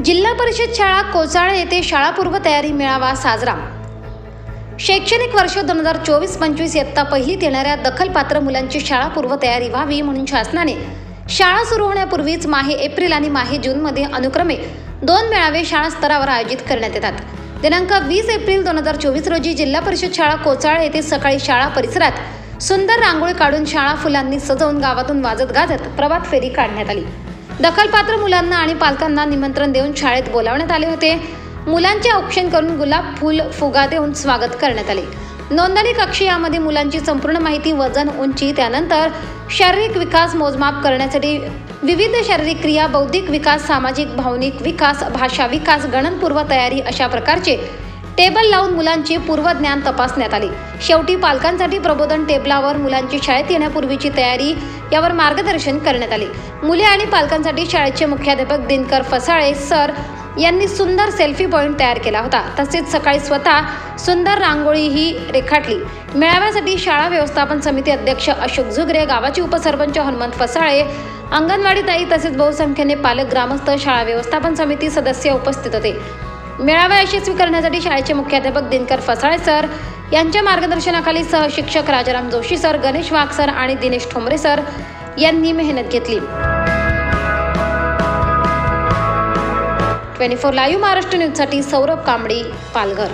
जिल्हा परिषद शाळा कोचाळे येथे शाळापूर्व तयारी मेळावा साजरा। शैक्षणिक वर्ष 2024-25 इयत्ता पहिलीत येणाऱ्या दखलपात्र मुलांची शाळापूर्व तयारी व्हावी म्हणून शासनाने शाळा सुरू होण्यापूर्वीच माहे एप्रिल आणि माहे जूनमध्ये अनुक्रमे 2 मेळावे शाळा स्तरावर आयोजित करण्यात येतात। दिनांक 20 एप्रिल 2024 रोजी जिल्हा परिषद शाळा कोचाळे येथे सकाळी शाळा परिसरात सुंदर रांगोळी काढून शाळा फुलांनी सजवून गावातून वाजत गाजत प्रभात फेरी काढण्यात आली। दखलपात्र मुलांना आणि पालकांना निमंत्रण देऊन शाळेत बोलावण्यात आले होते। मुलांचे औक्षण करून गुलाब फूल फुगा देऊन स्वागत करण्यात आले। नोंदणी कक्ष यामध्ये मुलांची संपूर्ण माहिती, वजन, उंची, त्यानंतर शारीरिक विकास मोजमाप करण्यासाठी विविध शारीरिक क्रिया, बौद्धिक विकास, सामाजिक भावनिक विकास, भाषा विकास, गणनपूर्व तयारी अशा प्रकारचे टेबल लावून मुलांचे पूर्वज्ञान तपासण्यात आले। शेवटी पालकांसाठी प्रबोधन टेबलावर मुलांची शाळेत येण्यापूर्वीची तयारी यावर मार्गदर्शन करण्यात आले। मुले आणि पालकांसाठी शाळेचे मुख्याध्यापक दिनकर फसाळे सर यांनी सुंदर सेल्फी पॉइंट तयार केला होता। तसेच सकाळी स्वतः सुंदर रांगोळीही रेखाटली। मेळाव्यासाठी शाळा व्यवस्थापन समिती अध्यक्ष अशोक झुगरे, गावाचे उपसरपंच हनुमंत फसाळे, अंगणवाडी ताई तसेच बहुसंख्येने पालक, ग्रामस्थ, शाळा व्यवस्थापन समिती सदस्य उपस्थित होते। मेळावा यशस्वी करण्यासाठी शाळेचे मुख्याध्यापक दिनकर फसाळे सर यांच्या मार्गदर्शनाखाली सहशिक्षक राजाराम जोशी सर, गणेश वाघ सर आणि दिनेश ठोंबरे सर यांनी मेहनत घेतली। 24 लाईव्ह महाराष्ट्र न्यूजसाठी सौरभ कांबडी, पालघर।